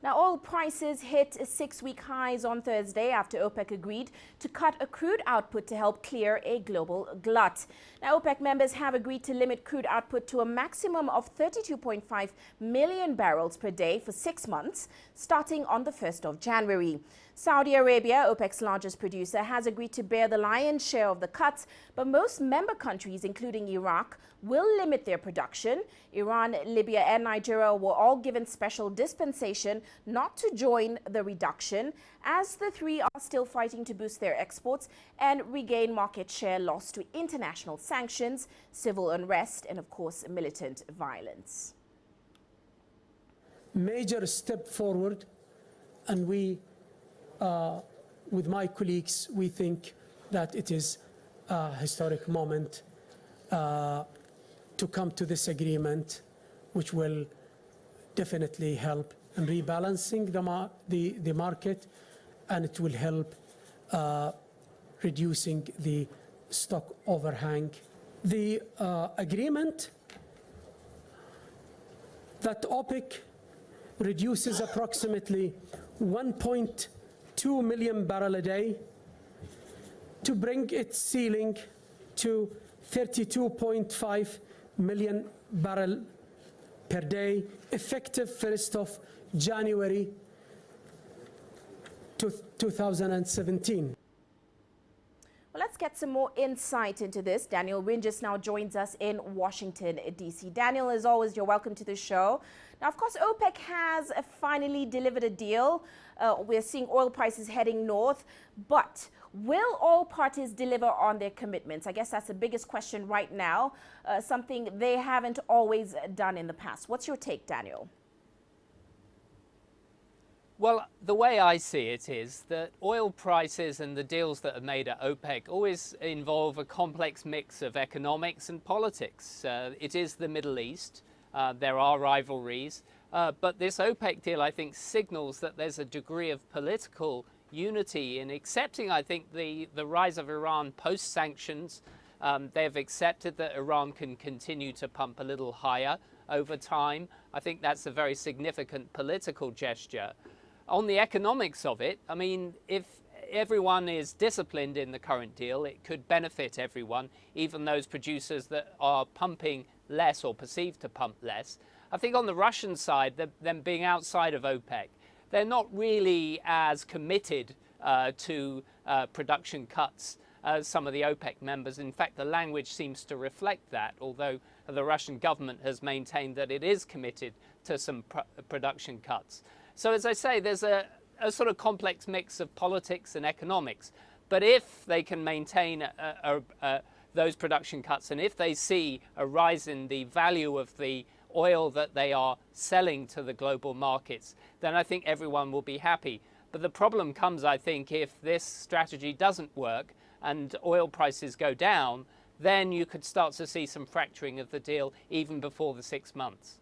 Now, oil prices hit 6-week highs on Thursday after OPEC agreed to cut a crude output to help clear a global glut. Now, OPEC members have agreed to limit crude output to a maximum of 32.5 million barrels per day for 6 months, starting on the 1st of January. Saudi Arabia, OPEC's largest producer, has agreed to bear the lion's share of the cuts, but most member countries, including Iraq, will limit their production. Iran, Libya and Nigeria were all given special dispensation not to join the reduction, as the three are still fighting to boost their exports and regain market share lost to international sanctions, civil unrest and, of course, militant violence. Major step forward, and we with my colleagues, we think that it is a historic moment to come to this agreement, which will definitely help in rebalancing the market, and it will help reducing the stock overhang. The agreement that OPEC reduces approximately 1.2 million barrels a day to bring its ceiling to 32.5 million barrels per day, effective 1st of January 2017. Well, let's get some more insight into this. Daniel Ringes now joins us in Washington, D.C. Daniel, as always, you're welcome to the show. Now, of course, OPEC has finally delivered a deal. We're seeing oil prices heading north, but will all parties deliver on their commitments? I guess that's the biggest question right now, something they haven't always done in the past. What's your take, Daniel? Well, the way I see it is that oil prices and the deals that are made at OPEC always involve a complex mix of economics and politics. It is the Middle East. There are rivalries. But this OPEC deal, I think, signals that there's a degree of political unity in accepting, I think, the rise of Iran post-sanctions. They've accepted that Iran can continue to pump a little higher over time. I think that's a very significant political gesture. On the economics of it, I mean, if everyone is disciplined in the current deal, it could benefit everyone, even those producers that are pumping less or perceived to pump less. I think on the Russian side, them being outside of OPEC, they're not really as committed to production cuts as some of the OPEC members. In fact, the language seems to reflect that, although the Russian government has maintained that it is committed to some production cuts. So as I say, there's a sort of complex mix of politics and economics. But if they can maintain those production cuts, and if they see a rise in the value of the oil that they are selling to the global markets, then I think everyone will be happy. But the problem comes, I think, if this strategy doesn't work and oil prices go down, then you could start to see some fracturing of the deal even before the 6 months.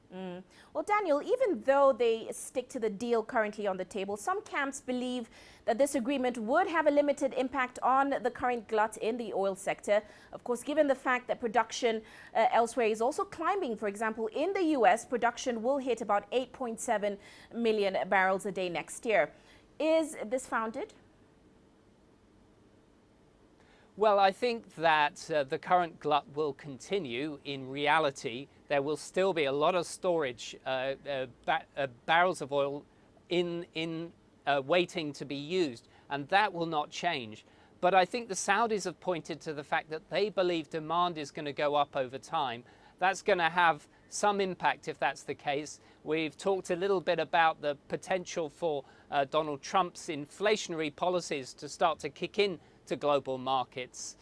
Well, Daniel, even though they stick to the deal currently on the table, some camps believe that this agreement would have a limited impact on the current glut in the oil sector. Of course, given the fact that production elsewhere is also climbing. For example, in the U.S., production will hit about 8.7 million barrels a day next year. Is this founded? Well, I think that the current glut will continue. In reality, there will still be a lot of storage, barrels of oil in waiting to be used, and that will not change. But I think the Saudis have pointed to the fact that they believe demand is going to go up over time. That's going to have some impact if that's the case. We've talked a little bit about the potential for Donald Trump's inflationary policies to start to kick in to global markets.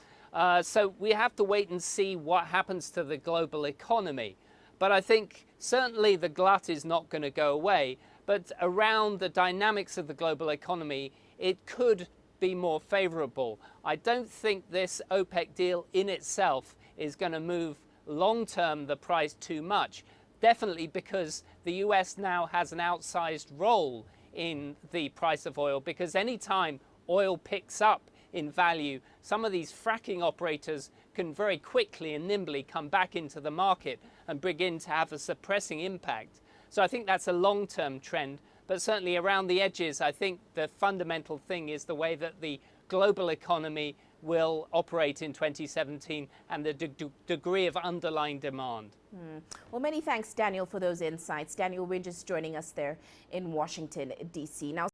So we have to wait and see what happens to the global economy. But I think certainly the glut is not going to go away. But around the dynamics of the global economy, it could be more favorable. I don't think this OPEC deal in itself is going to move long-term the price too much. Definitely because the US now has an outsized role in the price of oil, because any time oil picks up in value, some of these fracking operators can very quickly and nimbly come back into the market and begin to have a suppressing impact. So I think that's a long-term trend. But certainly around the edges, I think the fundamental thing is the way that the global economy will operate in 2017 and the degree of underlying demand. Well, many thanks, Daniel, for those insights. Daniel Winges joining us there in Washington, D.C. Now,